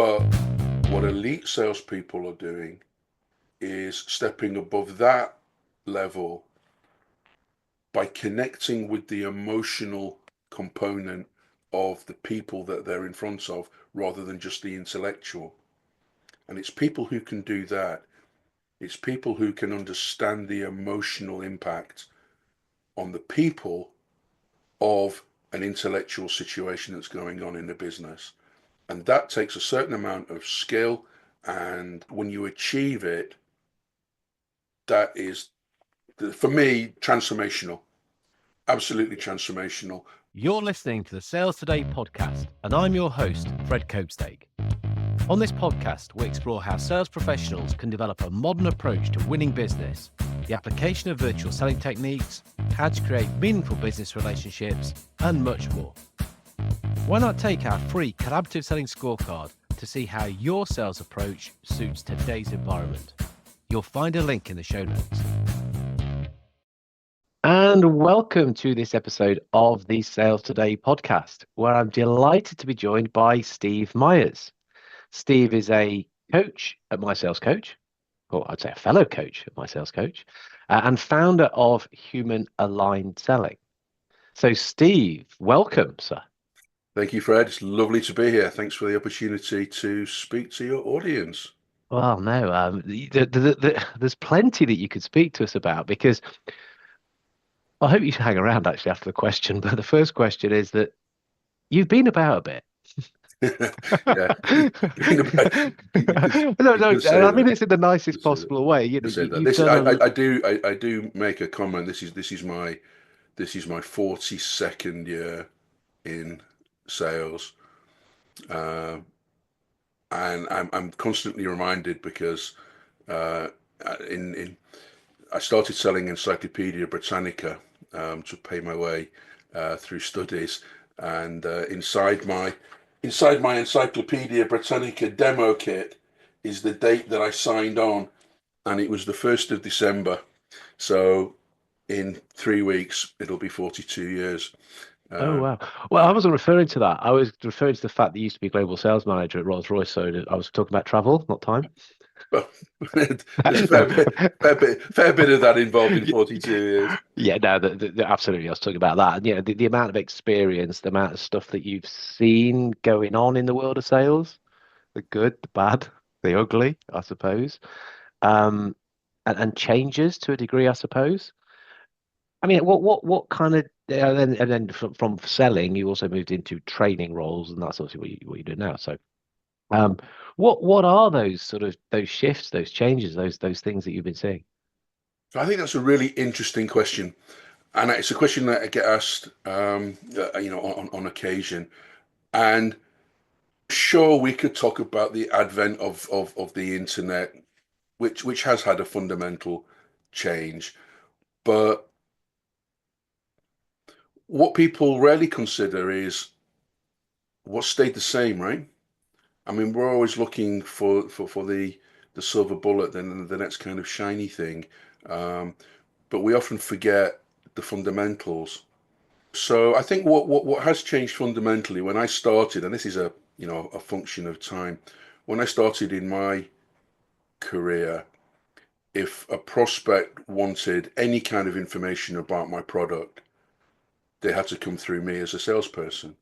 But what elite salespeople are doing is stepping above that level by connecting with the emotional component of the people that they're in front of rather than just the intellectual. And it's people who can do that. It's people who can understand the emotional impact on the people of an intellectual situation that's going on in the business. And that takes a certain amount of skill. And when you achieve it, that is, for me, transformational. Absolutely transformational. You're listening to the Sales Today podcast, and I'm your host, Fred Copestake. On this podcast, we explore how sales professionals can develop a modern approach to winning business, the application of virtual selling techniques, how to create meaningful business relationships, and much more. Why not take our free collaborative selling scorecard to see how your sales approach suits today's environment? You'll find a link in the show notes. And welcome to this episode of the Sales Today podcast, where I'm delighted to be joined by Steve Myers. Steve is a coach at My Sales Coach, or I'd say a fellow coach at My Sales Coach, and founder of Human Aligned Selling. So Steve, welcome, sir. Thank you, Fred. It's lovely to be here. Thanks for the opportunity to speak to your audience. Well, no, there's plenty that you could speak to us about, because I hope you hang around actually after the question. But the first question is that you've been about a bit. Yeah, No, you could say I mean that. it's in the nicest possible way. You know, Say that. you've This done a. I do make a comment. This is my 42nd year in sales, uh, and I'm constantly reminded because in I started selling Encyclopedia Britannica to pay my way through studies, and inside my Encyclopedia Britannica demo kit is the date that I signed on, and it was the 1st of December. So in 3 weeks, it'll be 42 years. Oh Uh, wow. Well, I wasn't referring to that. I was referring to the fact that you used to be global sales manager at Rolls-Royce. So I was talking about travel, not time. well, there's a No. fair bit of that involved in 42 years. Yeah, no, absolutely. I was talking about that. And, you know, the amount of experience, the amount of stuff that you've seen going on in the world of sales, the good, the bad, the ugly, I suppose, um, and changes to a degree, I suppose. I mean, what kind of, and then from selling, you also moved into training roles, and that's obviously what you do now. So, um, what are those sort of those shifts, those changes, those things that you've been seeing? So I think that's a really interesting question. And it's a question that I get asked, on occasion. And sure, we could talk about the advent of the internet, which has had a fundamental change. But what people rarely consider is what stayed the same, right? I mean, we're always looking for the silver bullet, then the next kind of shiny thing. Um, but we often forget the fundamentals. So I think what has changed fundamentally when I started, and this is a function of time, when I started in my career, if a prospect wanted any kind of information about my product, they had to come through me as a salesperson.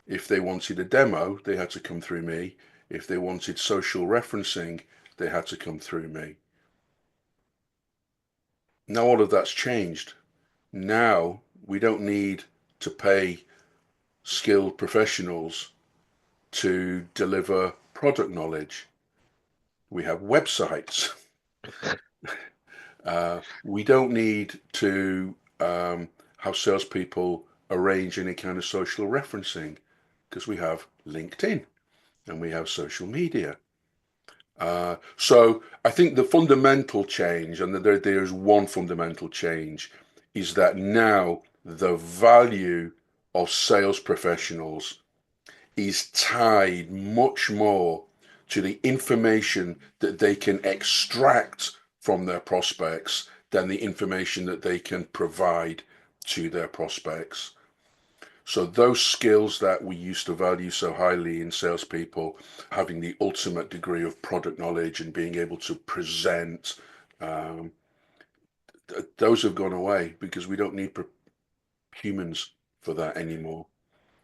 If they wanted a demo, they had to come through me. If they wanted social referencing, they had to come through me. Now all of that's changed. Now we don't need to pay skilled professionals to deliver product knowledge. We have websites. We don't need to have salespeople arrange any kind of social referencing because we have LinkedIn and we have social media. So I think the fundamental change, and there's one fundamental change, is that now the value of sales professionals is tied much more to the information that they can extract from their prospects than the information that they can provide to their prospects. So those skills that we used to value so highly in salespeople, having the ultimate degree of product knowledge and being able to present, um, those have gone away because we don't need humans for that anymore.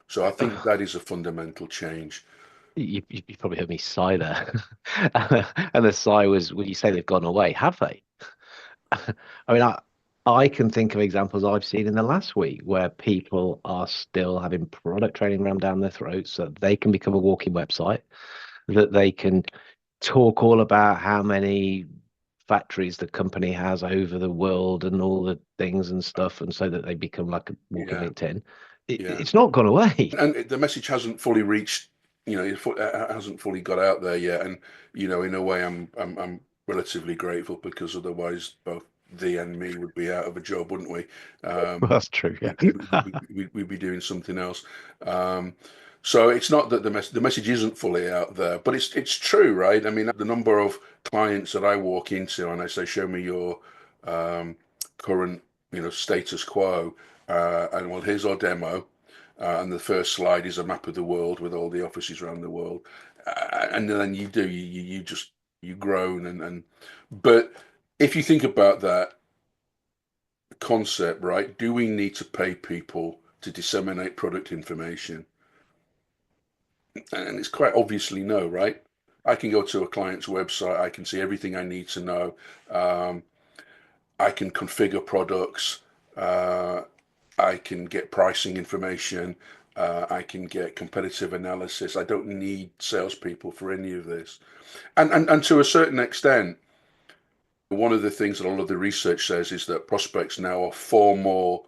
So I think that is a fundamental change. You probably heard me sigh there. And the sigh was when you say they've gone away, have they? I mean, I can think of examples I've seen in the last week where people are still having product training rammed down their throats so that they can become a walking website, that they can talk all about how many factories the company has over the world and all the things and stuff, and so that they become like a walking Yeah, LinkedIn. yeah. It's not gone away. And the message hasn't fully reached, it hasn't fully got out there yet. And in a way, I'm relatively grateful because otherwise, both thee and me would be out of a job, wouldn't we? Well, Um, that's true, yeah. we'd be doing something else. Um, so it's not that the message isn't fully out there, but it's true, right? I mean, the number of clients that I walk into and I say, "Show me your um, current, status quo," and well, here's our demo. And the first slide is a map of the world with all the offices around the world, and then you just you groan but if you think about that concept, right? Do we need to pay people to disseminate product information? And it's quite obviously no, right? I can go to a client's website, I can see everything I need to know. Um, I can configure products. Uh, I can get pricing information. I can get competitive analysis. I don't need salespeople for any of this. And to a certain extent, one of the things that a lot of the research says is that prospects now are far more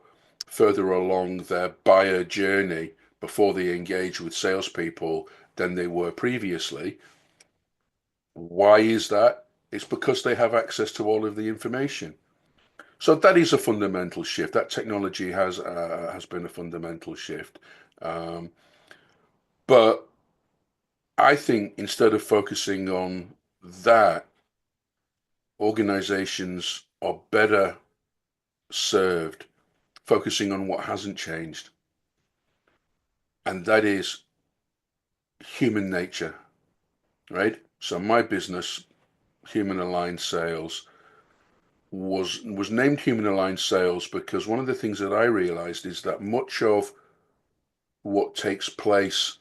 further along their buyer journey before they engage with salespeople than they were previously. Why is that? It's because they have access to all of the information. So that is a fundamental shift. That technology has been a fundamental shift. Um, but I think instead of focusing on that, organizations are better served focusing on what hasn't changed, and that is human nature, right? So my business, Human Aligned Sales, was named Human Aligned Sales because one of the things that I realized is that much of what takes place,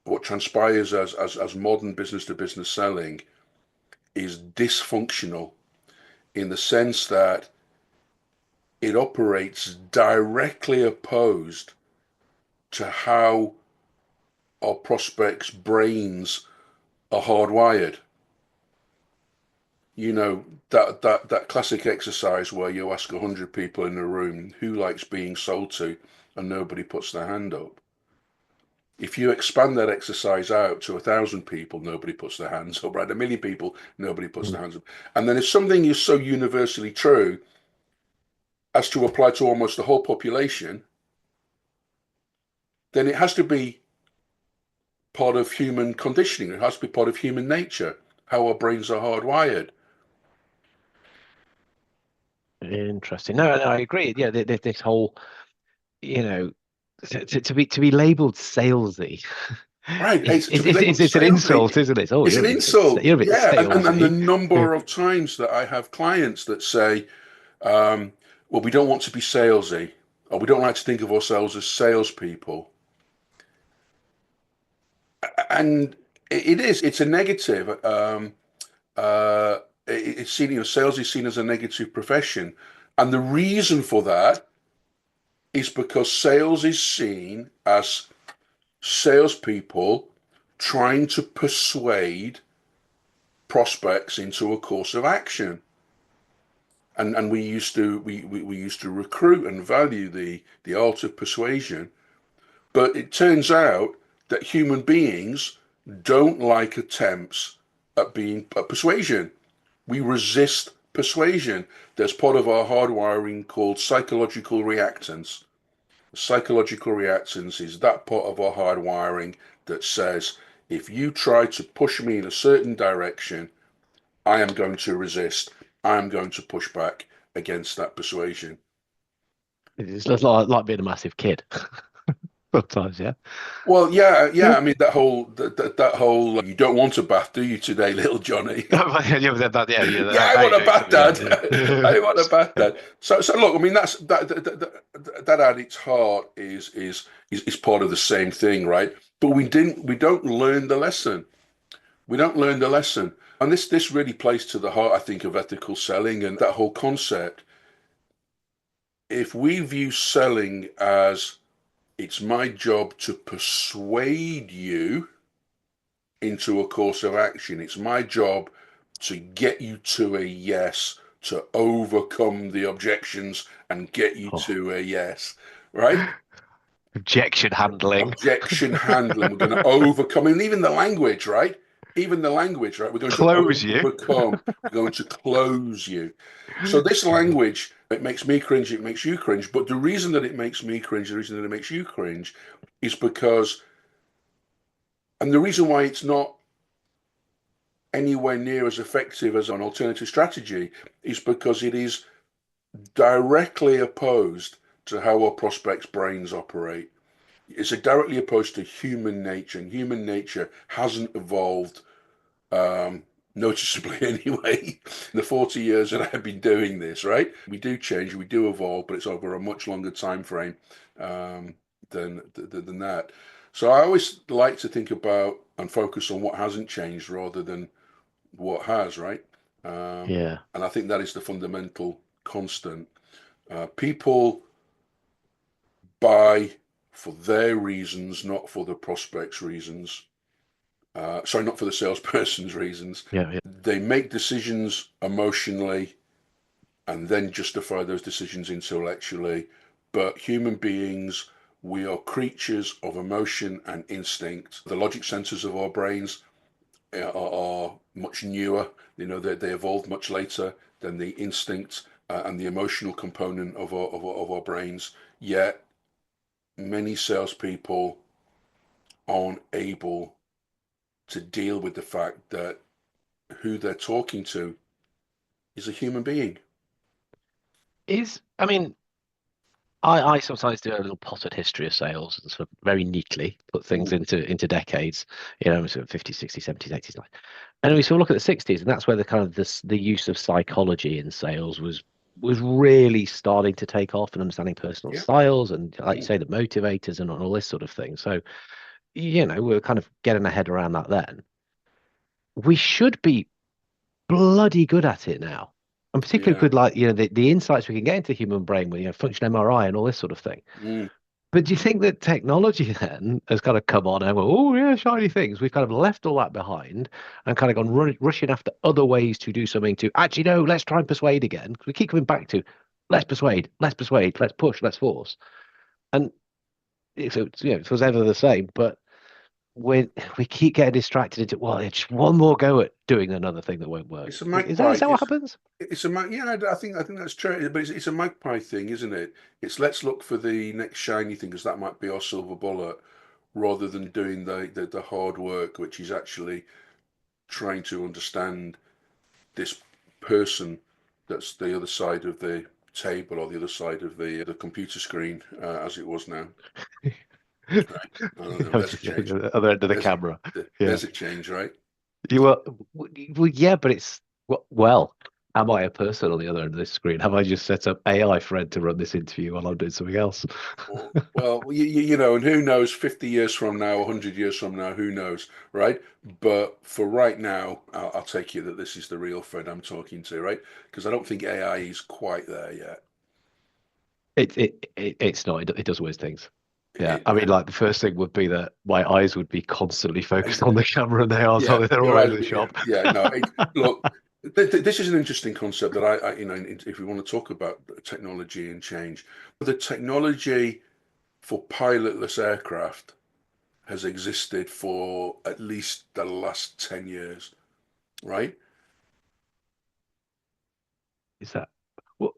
what transpires as modern business to business selling is dysfunctional in the sense that it operates directly opposed to how our prospects' brains are hardwired. That classic exercise where you ask 100 people in a room who likes being sold to, and nobody puts their hand up. If you expand that exercise out to 1,000 people, nobody puts their hands up. Right, 1,000,000 people, nobody puts their hands up. And then if something is so universally true as to apply to almost the whole population, then it has to be part of human conditioning. It has to be part of human nature, how our brains are hardwired. Interesting. No, I agree. Yeah, this whole, you know, to be labeled salesy Right, is to be labeled it's an insult, salesy, isn't it? Oh, it's an insult. you're a bit Yeah, and the salesy. number of times that I have clients that say, well, we don't want to be salesy, or we don't like to think of ourselves as salespeople. And it's a negative. It's seen, sales is seen as a negative profession. And the reason for that is because sales is seen as salespeople trying to persuade prospects into a course of action. And we used to recruit and value the art of persuasion. But it turns out that human beings don't like attempts at persuasion. We resist persuasion. There's part of our hardwiring called psychological reactance. Psychological reactance is that part of our hardwiring that says if you try to push me in a certain direction, I am going to resist. I am going to push back against that persuasion. It's just like being a massive kid. Sometimes, yeah. Well, yeah, Yeah. yeah. I mean, that whole you don't want a bath, do you today, little Johnny? Yeah, yeah. Yeah, I How want you a doing? bath, Something, yeah, Dad. yeah. I want a bath, Yeah. Dad. So look, I mean, that at its heart is part of the same thing, right? But we don't learn the lesson. We don't learn the lesson, and this really plays to the heart, I think, of ethical selling and that whole concept. If we view selling as it's my job to persuade you into a course of action. It's my job to get you to a yes, to overcome the objections and get you Oh. to a yes, right? Objection handling. Objection handling. We're going to overcome, and even the language, right? Even the language, right? We're going to Close you. overcome. We're going to close you. So this language, it makes me cringe. It makes you cringe. But the reason that it makes me cringe, the reason that it makes you cringe, is because, and the reason why it's not anywhere near as effective as an alternative strategy is because it is directly opposed to how our prospects' brains operate. It's directly opposed to human nature, and human nature hasn't evolved noticeably anyway. In the 40 years that I've been doing this, right? We do change, we do evolve, but it's over a much longer time frame than that. So I always like to think about and focus on what hasn't changed rather than what has, right? Um, Yeah. and I think that is the fundamental constant. People buy for their reasons, not for the prospect's reasons. Sorry, not for the salesperson's reasons. Yeah. They make decisions emotionally and then justify those decisions intellectually. But human beings, we are creatures of emotion and instinct. The logic centers of our brains are much newer. You know, they evolved much later than the instinct and the emotional component of our brains. Yet many salespeople aren't able to deal with the fact that who they're talking to is a human being. I mean, I sometimes do a little potted history of sales and sort of very neatly put things Ooh, into decades, sort of 50s, 60s, 70s, 80s, 90s. And we sort of look at the 60s, and that's where the kind of the use of psychology in sales was really starting to take off and understanding personal yeah, styles and, like you yeah. say, the motivators and all this sort of thing. So, we were kind of getting our head around that then. We should be bloody good at it now. And particularly Yeah. good, like, the insights we can get into the human brain with, function MRI and all this sort of thing. Mm. But do you think that technology then has kind of come on and went, oh yeah, shiny things? We've kind of left all that behind and kind of gone rushing after other ways to do something to actually no, let's try and persuade again. We keep coming back to let's persuade, let's push, let's force. And it was ever the same, but we keep getting distracted into well, it's just one more go at doing another thing that won't work. It's a Is magpie. that what happens? Yeah. I think that's true. But it's a magpie thing, isn't it? It's let's look for the next shiny thing because that might be our silver bullet, rather than doing the hard work, which is actually trying to understand this person that's the other side of the table or the other side of the computer screen, as it was now. Right. Oh, I'm there's a just change. the other end of the There's camera. Yeah. there's a change, right? You were, yeah, but it's well, am I a person on the other end of this screen? Have I just set up AI friend to run this interview while I'm doing something else? Well, you know, and who knows, 50 years from now, 100 years from now, who knows, right? But for right now, I'll take it that this is the real Fred I'm talking to, right? Because I don't think AI is quite there yet. It's not. It does weird things. Yeah, I mean, Yeah. like the first thing would be that my eyes would be constantly focused on the camera, and they are Yeah, so they're all your eyes over will the be, yeah, shop. yeah, no, look, this is an interesting concept that you know, if we want to talk about technology and change, the technology for pilotless aircraft has existed for at least the last 10 years, right? Is that well?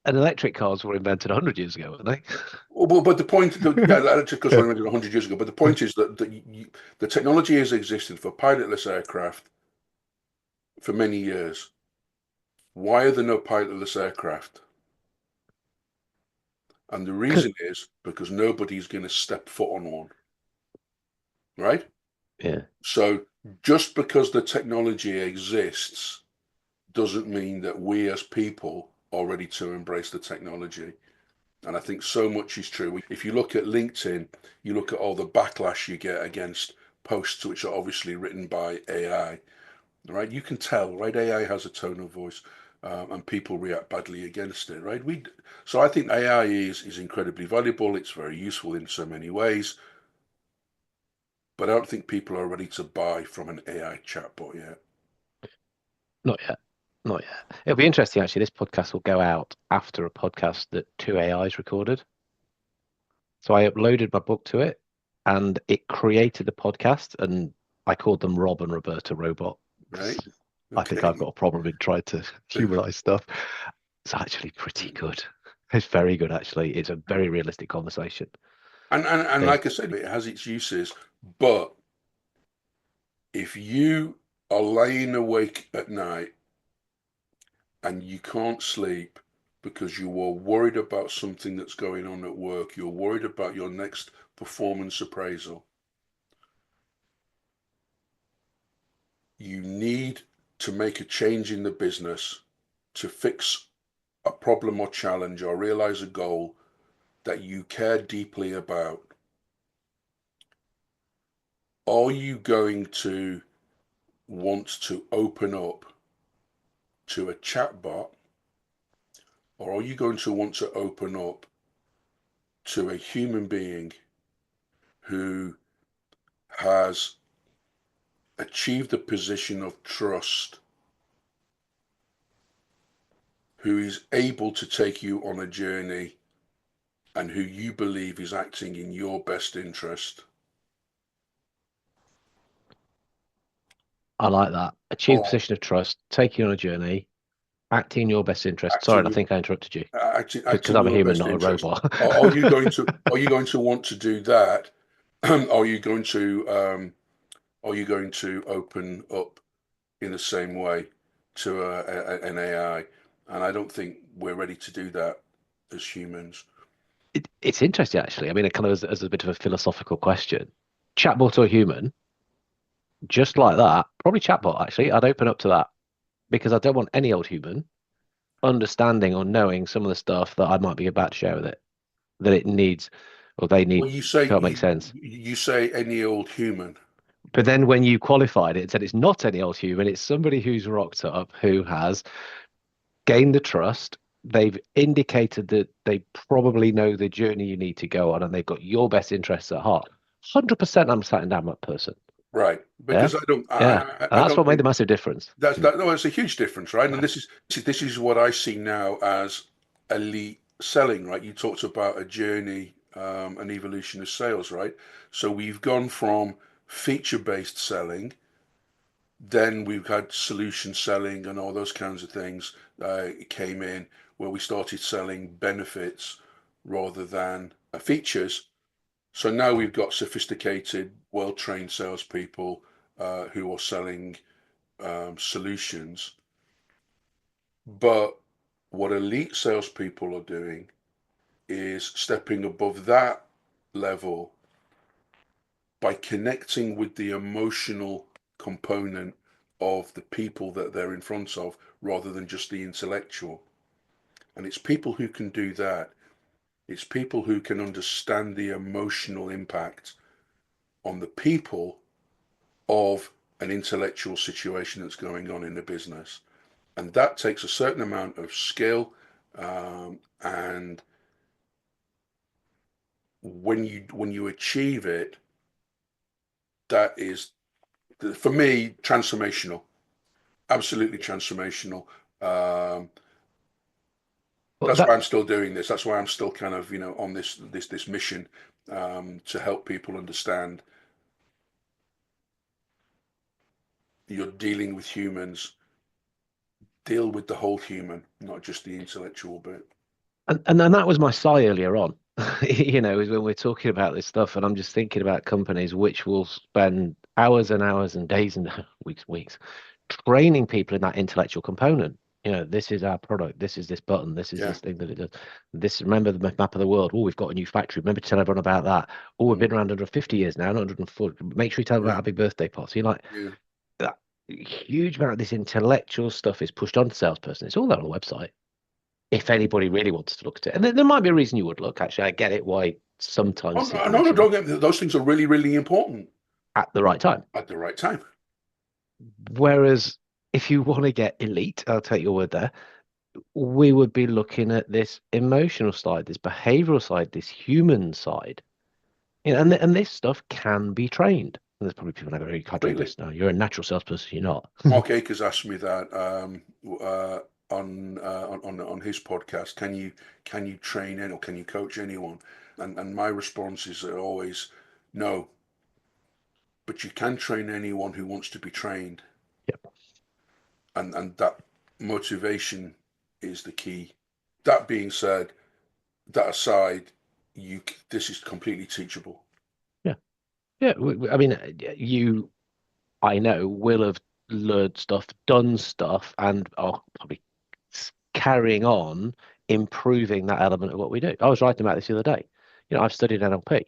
And electric cars were invented 100 years ago, weren't they? Well, but the point, yeah, that took us Yeah. 100 years ago. But the point is that the technology has existed for pilotless aircraft for many years. Why are there no pilotless aircraft? And the reason is because nobody's going to step foot on one, right? Yeah. So just because the technology exists doesn't mean that we as people are ready to embrace the technology. And I think so much is true. If you look at LinkedIn, you look at all the backlash you get against posts which are obviously written by AI, right? You can tell, right? AI has a tone of voice, and people react badly against it, right? So I think AI is incredibly valuable. It's very useful in so many ways, but I don't think people are ready to buy from an AI chatbot yet. Not yet. Not yet. It'll be interesting, actually. This podcast will go out after a podcast that two AIs recorded. So I uploaded my book to it and it created the podcast, and I called them Rob and Roberta Robot Right? because I think Okay. I've got a problem in trying to humanize stuff. It's actually pretty good. It's very good, actually. It's a very realistic conversation. And There's like I said, it has its uses, but if you are laying awake at night and you can't sleep because you are worried about something that's going on at work, you're worried about your next performance appraisal, you need to make a change in the business to fix a problem or challenge or realize a goal that you care deeply about. Are you going to want to open up to a chatbot, or are you going to want to open up to a human being who has achieved a position of trust, who is able to take you on a journey, and who you believe is acting in your best interest? I like that. Achieve a Or position of trust, take you on a journey, acting in your best interest. Sorry, acting I think I interrupted you because acting I'm a your human, best not a interest? robot. Are you going to want to do that? Are you going to open up in the same way to an AI? And I don't think we're ready to do that as humans. It's interesting, actually. I mean, it kind of as a bit of a philosophical question. Chatbot or human, just like that, probably chatbot, actually. I'd open up to that because I don't want any old human understanding or knowing some of the stuff that I might be about to share with it, that it needs or they need. Well, you say Can't make sense. you say any old human, But then when you qualified it and said it's not any old human, it's somebody who's rocked up, who has gained the trust. They've indicated that they probably know the journey you need to go on and they've got your best interests at heart. 100% I'm sitting down with that person. right? Yeah. Because I don't Yeah. And I that's don't what made think the massive difference. that's Mm. that. No, it's a huge difference, right? And Yeah. this is what I see now as elite selling, right? You talked about a journey, an evolution of sales, right? So we've gone from feature-based selling, then we've had solution selling and all those kinds of things. Came in where we started selling benefits rather than features. So now we've got sophisticated, well-trained salespeople who are selling solutions. But what elite salespeople are doing is stepping above that level by connecting with the emotional component of the people that they're in front of rather than just the intellectual. And it's people who can do that. It's people who can understand the emotional impact on the people of an intellectual situation that's going on in the business. And that takes a certain amount of skill. And when you achieve it, that is, for me, transformational. Absolutely transformational. Um, Well, that's that why I'm still doing this. That's why I'm still kind of on this mission to help people understand you're dealing with humans. Deal with the whole human, not just the intellectual bit. and that was my sigh earlier on. Is when we're talking about this stuff, and I'm just thinking about companies which will spend hours and hours and days and weeks training people in that intellectual component. This is our product. This is this button. This is Yeah. this thing that it does. This, remember the map of the world. Oh, we've got a new factory. Remember to tell everyone about that. Oh, we've been Mm, around 150 years now, not 140. Make sure you tell them about yeah. our big birthday party. Yeah. That huge amount of this intellectual stuff is pushed onto salesperson. It's all there on the website. If anybody really wants to look at it, and there might be a reason you would look. Actually, I get it why Oh, sometimes no, people no, no, should look don't get me. Those things are really, really important at the right time. at the right time. Whereas if you want to get elite, I'll take your word there, we would be looking at this emotional side, this behavioral side, this human side. And this stuff can be trained. And there's probably people now going, you can't train Completely. this. No, you're a natural salesperson, you're not. Mark Akers asked me that on his podcast. Can you train or can you coach anyone? And my responses are always no. But you can train anyone who wants to be trained, Yep. and that motivation is the key. That being said, that aside, this is completely teachable. Yeah. Yeah. I mean, I know, will have learned stuff, done stuff, and are probably carrying on improving that element of what we do. I was writing about this the other day. I've studied NLP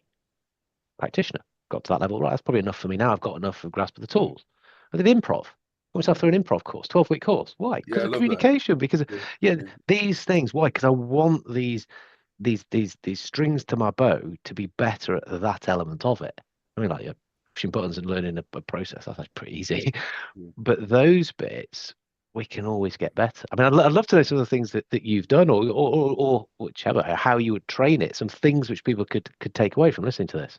practitioner, got to that level. Right, that's probably enough for me now. I've got enough of grasp of the Mm. tools. I did improv. I myself through an improv course, 12-week course. Why? Yeah, Because I of love that. communication. Because Yeah, yeah, yeah, these things. Why? Because I want these strings to my bow to be better at that element of it. I mean, like pushing buttons and learning a process. That's pretty easy. yeah. But those bits we can always get better. I mean, I'd love to know some of the things that you've done, or whichever, how you would train it. Some things which people could take away from listening to this.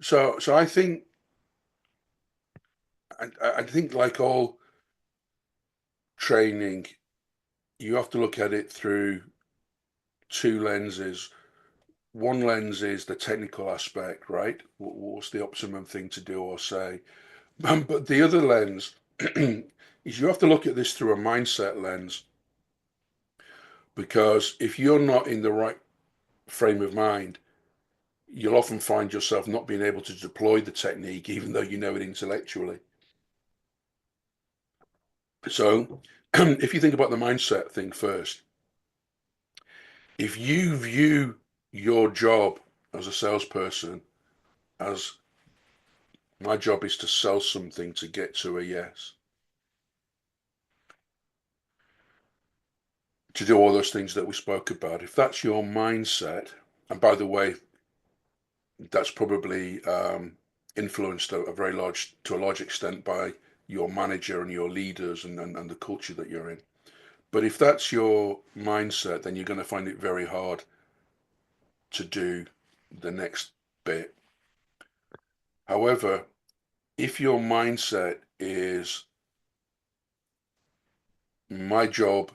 So I think I think like all training, you have to look at it through two lenses. One lens is the technical aspect, right? What's the optimum thing to do or say? But the other lens is you have to look at this through a mindset lens, because if you're not in the right frame of mind, you'll often find yourself not being able to deploy the technique, even though you know it intellectually. So if you think about the mindset thing first, if you view your job as a salesperson as my job is to sell something to get to a yes, to do all those things that we spoke about, if that's your mindset, and by the way, that's probably influenced to a large extent by your manager and your leaders and the culture that you're in. But if that's your mindset, then you're going to find it very hard to do the next bit. However, if your mindset is my job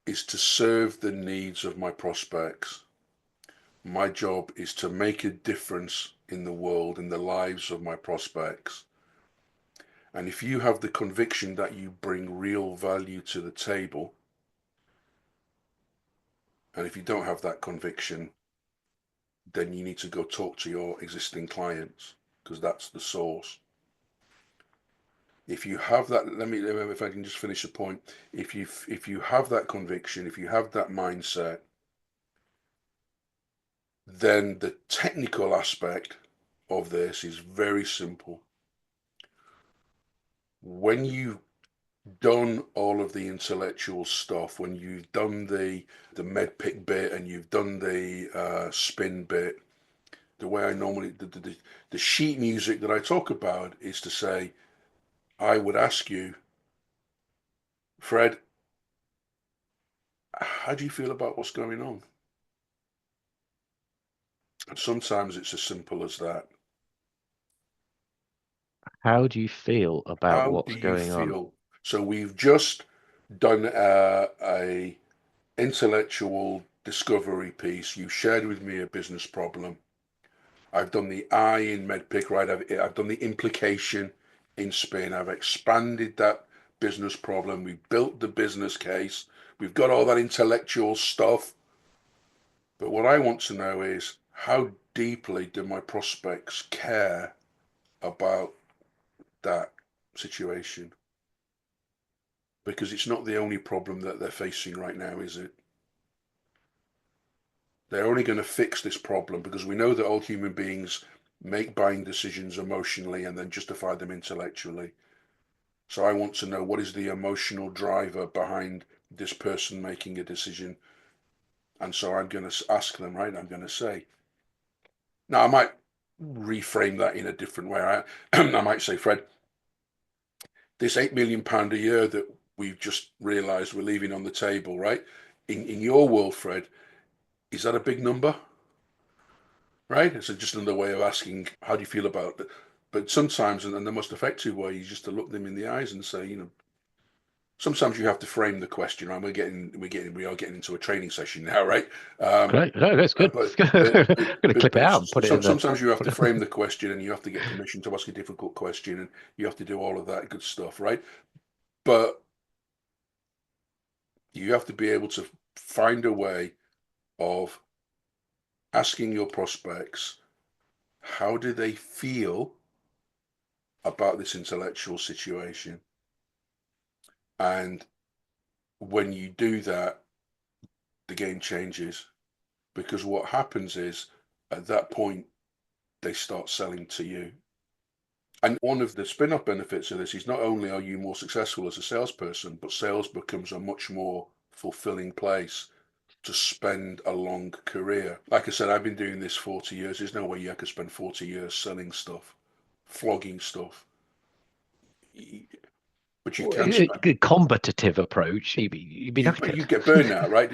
is to serve the needs of my prospects, my job is to make a difference in the world, in the lives of my prospects. And if you have the conviction that you bring real value to the table, and if you don't have that conviction, then you need to go talk to your existing clients, because that's the source. If you have that, if I can just finish the point. If you have that conviction, if you have that mindset, then the technical aspect of this is very simple. When you've done all of the intellectual stuff, when you've done the med pick bit and you've done the spin bit, the way I normally the sheet music that I talk about is to say, I would ask you, Fred, how do you feel about what's going on? And sometimes it's as simple as that. How do you feel about How do what's you going on? feel? So we've just done a intellectual discovery piece. You shared with me a business problem. I've done the I in MedPick, right? I've done the implication in Spin. I've expanded that business problem. We've built the business case. We've got all that intellectual stuff. But what I want to know is, how deeply do my prospects care about that situation? because it's not the only problem that they're facing right now, is it? They're only going to fix this problem because we know that all human beings make buying decisions emotionally and then justify them intellectually. So I want to know, what is the emotional driver behind this person making a decision? And so I'm going to ask them, right? I'm going to say, now I might reframe that in a different way. I might say, Fred, this £8 million a year that we've just realised we're leaving on the table, right? In your world, Fred, is that a big number? Right? It's just another way of asking, how do you feel about it? But sometimes, and the most effective way is just to look them in the eyes and say, sometimes you have to frame the question. Right? We are getting into a training session now, right? Great. No, that's good. But, I'm going to clip it out and put it in the. sometimes you have to frame the question, and you have to get permission to ask a difficult question, and you have to do all of that good stuff, right? But you have to be able to find a way of asking your prospects, how do they feel about this intellectual situation? And when you do that, the game changes, because what happens is, at that point, they start selling to you. And one of the spin-off benefits of this is, not only are you more successful as a salesperson, but sales becomes a much more fulfilling place to spend a long career. Like I said, I've been doing this 40 years. There's no way I could spend 40 years selling stuff, flogging stuff. But you can spend. A combative approach. You'd be You knackered. get burnout, right?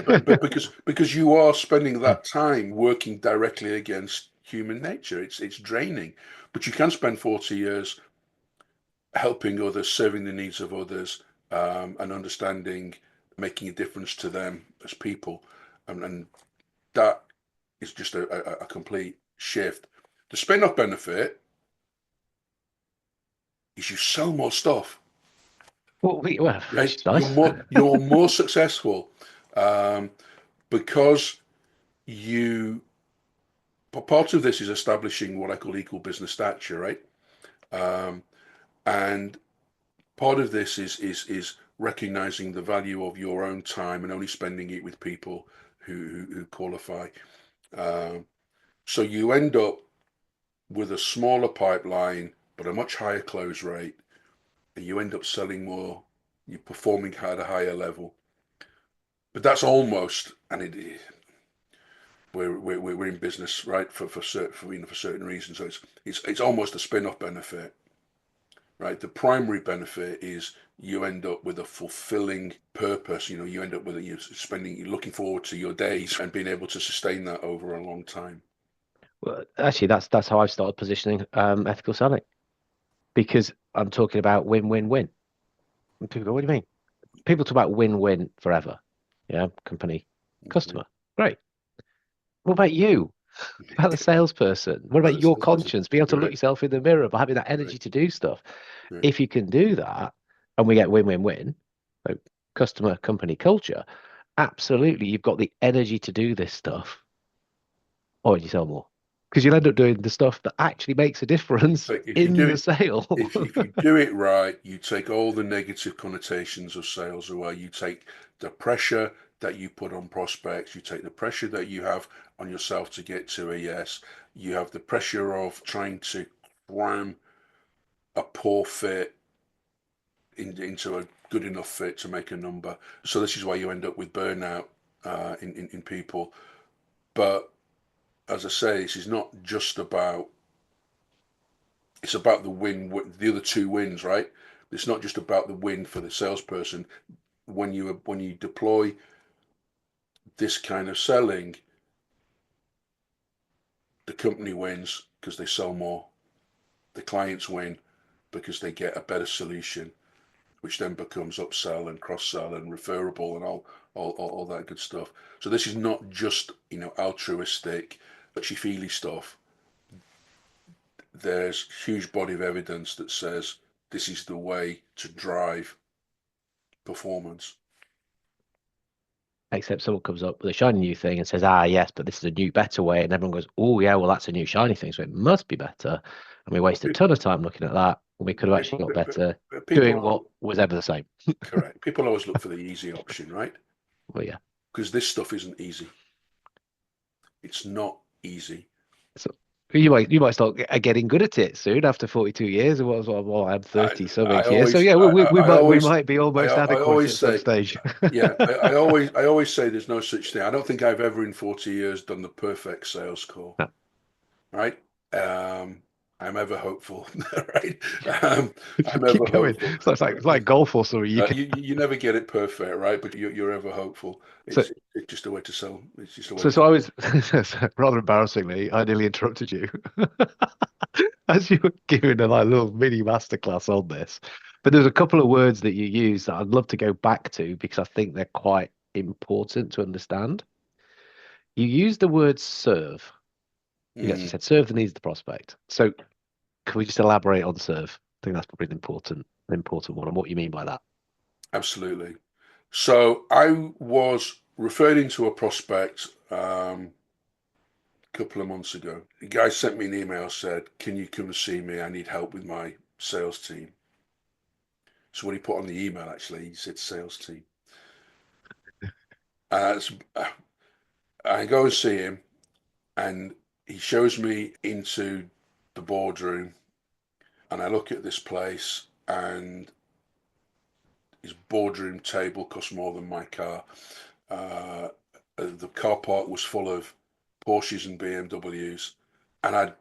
But because you are spending that time working directly against human nature, it's draining. But you can spend 40 years helping others, serving the needs of others, and understanding, making a difference to them as people, and that is just a complete shift. The spin-off benefit is you sell more stuff, Well, right? which is nice. You're more successful, because you. Part of this is establishing what I call equal business stature, right? And part of this is recognizing the value of your own time and only spending it with people who qualify. So you end up with a smaller pipeline but a much higher close rate, and you end up selling more. You're performing at a higher level. But that's almost, and we're in business, right, for certain reasons. So it's almost a spin-off benefit, right? The primary benefit is you end up with a fulfilling purpose. You end up with you're looking forward to your days and being able to sustain that over a long time. Well, actually, that's how I've started positioning ethical selling, because I'm talking about win-win-win. And people go, what do you mean? People talk about win-win forever. Yeah, company, Mm-hmm. customer. Great. What about you? About the salesperson? What But about the your salesperson, conscience? Be able to look right, yourself in the mirror, but having that right, energy to do stuff. right. If you can do that, and we get win-win-win, so customer, company, culture, absolutely, you've got the energy to do this stuff, or you sell more. Because you'll end up doing the stuff that actually makes a difference So if you in do the it, sale. if you do it right, you take all the negative connotations of sales away. You take the pressure that you put on prospects. You take the pressure that you have on yourself to get to a yes. You have the pressure of trying to cram a poor fit into a good enough fit to make a number. So this is why you end up with burnout in people. But as I say, this is not just about. It's about the win, the other two wins, right? It's not just about the win for the salesperson. When you deploy this kind of selling, the company wins because they sell more. The clients win because they get a better solution, which then becomes upsell and cross-sell and referable and all that good stuff. So this is not just altruistic, touchy-feely stuff. There's a huge body of evidence that says this is the way to drive performance. Except someone comes up with a shiny new thing and says, yes, but this is a new, better way. And everyone goes, oh, yeah, well, that's a new shiny thing. So it must be better. And we wasted a ton of time looking at that, and we could have actually got better doing what People, was ever the same. correct. People always look for the easy option, right? Well, yeah. Because this stuff isn't easy. It's not easy. So you might start getting good at it soon after 42 years. Or what I'm 30 something I here. So always, yeah, I we always, might be almost I adequate always at some say, stage. yeah, I always say there's no such thing. I don't think I've ever in 40 years done the perfect sales call, No, right? Um, I'm ever hopeful, right? I'm just ever keep going. hopeful. It's like golf or something. You never get it perfect, right? But you're ever hopeful. So It's just a way to sell. It's just a way so to. so I was rather embarrassingly, I nearly interrupted you as you were giving a like little mini masterclass on this. But there's a couple of words that you use that I'd love to go back to because I think they're quite important to understand. You use the word serve. You actually Mm, said serve the needs of the prospect. So can we just elaborate on serve? I think that's probably an important one and what you mean by that. absolutely. So I was referring to a prospect a couple of months ago. The guy sent me an email, said, "Can you come and see me? I need help with my sales team." So what he put on the email, actually, he said sales team. Uh, I go and see him, and he shows me into the boardroom, and I look at this place, and his boardroom table cost more than my car. Uh, the car park was full of Porsches and BMWs, and I'd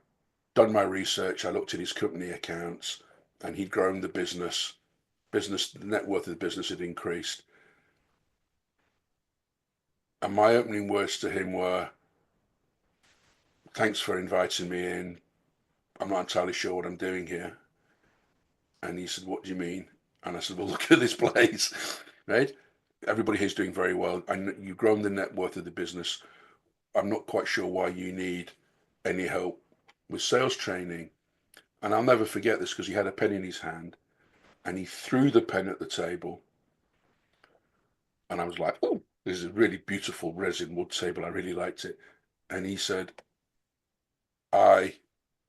done my research. I looked at his company accounts, and he'd grown the business. The net worth of the business had increased. And my opening words to him were, "Thanks for inviting me in. I'm not entirely sure what I'm doing here." And he said, "What do you mean?" And I said, "Well, look at this place, right? Everybody here's doing very well. And you've grown the net worth of the business. I'm not quite sure why you need any help with sales training." And I'll never forget this because he had a pen in his hand and he threw the pen at the table. And I was like, "Oh, this is a really beautiful resin wood table. I really liked it." And he said, "I,"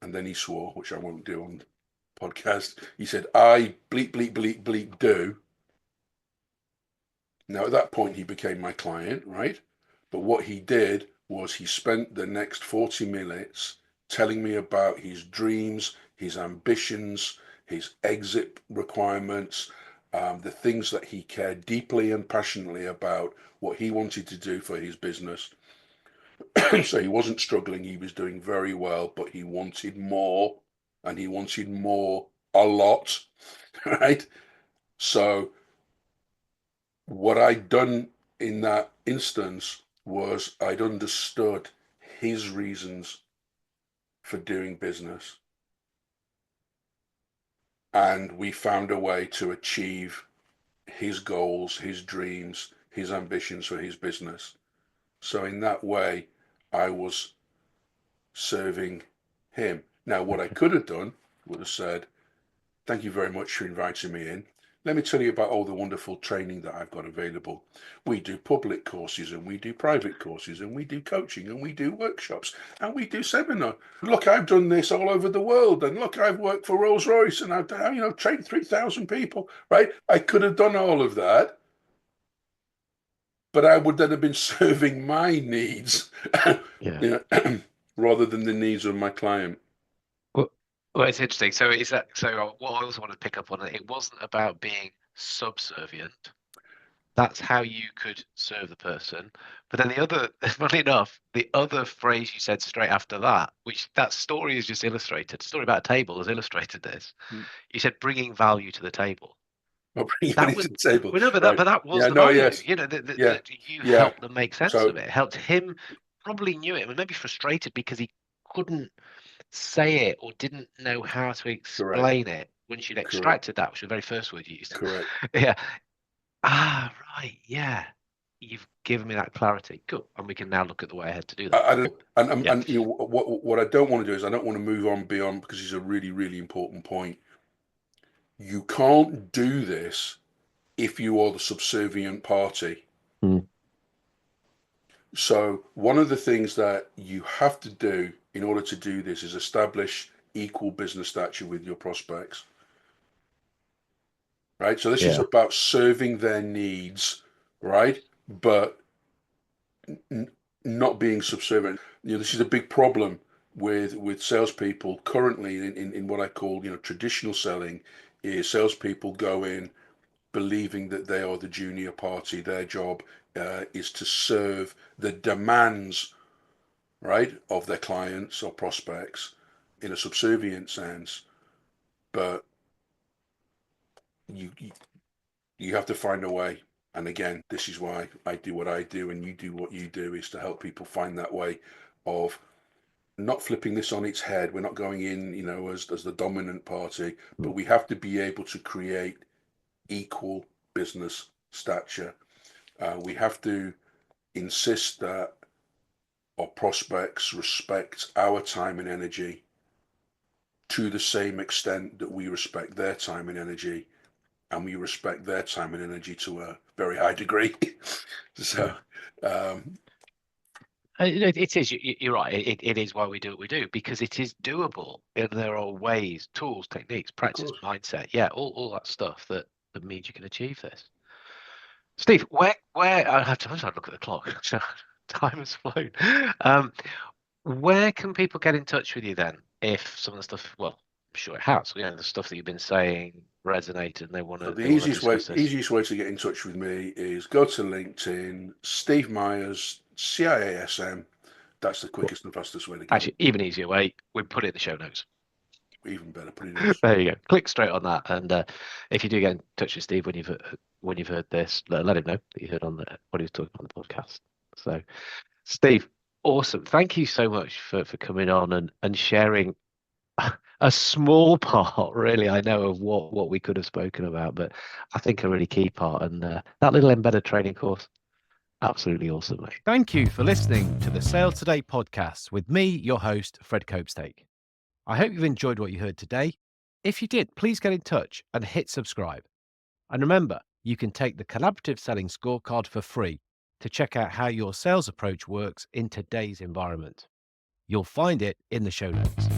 and then he swore, which I won't do on the podcast. He said, "I bleep, bleep, bleep, bleep, do." Now, at that point, he became my client, right? But what he did was he spent the next 40 minutes telling me about his dreams, his ambitions, his exit requirements, the things that he cared deeply and passionately about, what he wanted to do for his business. So he wasn't struggling, he was doing very well, but he wanted more, and he wanted more a lot, right? So what I'd done in that instance was I'd understood his reasons for doing business, and we found a way to achieve his goals, his dreams, his ambitions for his business. So in that way, I was serving him. Now, what I could have done would have said, "Thank you very much for inviting me in. Let me tell you about all the wonderful training that I've got available. We do public courses and we do private courses and we do coaching and we do workshops and we do seminar. Look, I've done this all over the world, and look, I've worked for Rolls-Royce and I've trained 3,000 people." Right? I could have done all of that, but I would then have been serving my needs, Yeah. you know, rather than the needs of my client. Well, well, it's interesting. So is that so? What I also wanted to pick up on it wasn't about being subservient. That's how you could serve the person. But then the other, funny enough, the other phrase you said straight after that, which that story is just illustrated, the story about a table has illustrated this. You said bringing value to the table. I'll bring That money was, to the table, well, no, right? but that was Yeah, the no, value, yes, you know, that, yeah, you yeah. helped them make sense of So it. Helped him probably knew it, was maybe frustrated because he couldn't say it or didn't know how to correct, explain it once you'd correct, extracted that, which was the very first word you used. correct. Yeah. Ah, right. Yeah. You've given me that clarity. Cool. And we can now look at the way ahead to do that. I don't, Yeah. and you know, what I don't want to do is I don't want to move on beyond, because it's a really really important point. You can't do this if you are the subservient party. Mm. So one of the things that you have to do in order to do this is establish equal business stature with your prospects. Right? So this is Yeah. about serving their needs, right? But not being subservient. This is a big problem with salespeople currently in what I call traditional selling. Is salespeople go in believing that they are the junior party. Their job is to serve the demands, right, of their clients or prospects in a subservient sense. But you have to find a way. And again, this is why I do what I do and you do what you do, is to help people find that way of not flipping this on its head. We're not going in, as the dominant party, but we have to be able to create equal business stature. We have to insist that our prospects respect our time and energy to the same extent that we respect their time and energy, and we respect their time and energy to a very high degree. So, it is. You're right. It is why we do what we do, because it is doable. And there are ways, tools, techniques, practice, mindset. Yeah, all that stuff that means you can achieve this. Steve, where I have to look at the clock. Time has flown. Where can people get in touch with you then if some of the stuff, well, I'm sure it has, the stuff that you've been saying resonated and they want so to the easiest way discuss this? to get in touch with me is go to LinkedIn, Steve Myers, CIASM. That's the quickest and fastest way to get Actually, even easier way, we put it in the show notes. Even better, put it in. There you go. Click straight on that, and if you do get in touch with Steve when you've heard this, let him know that you heard what he was talking on the podcast. So, Steve, awesome. Thank you so much for coming on and sharing a small part, really, I know, of what we could have spoken about, but I think a really key part. And that little embedded training course, absolutely awesome, mate. Thank you for listening to the Sales Today podcast with me, your host, Fred Copestake. I hope you've enjoyed what you heard today. If you did, please get in touch and hit subscribe. And remember, you can take the Collaborative Selling Scorecard for free to check out how your sales approach works in today's environment. You'll find it in the show notes.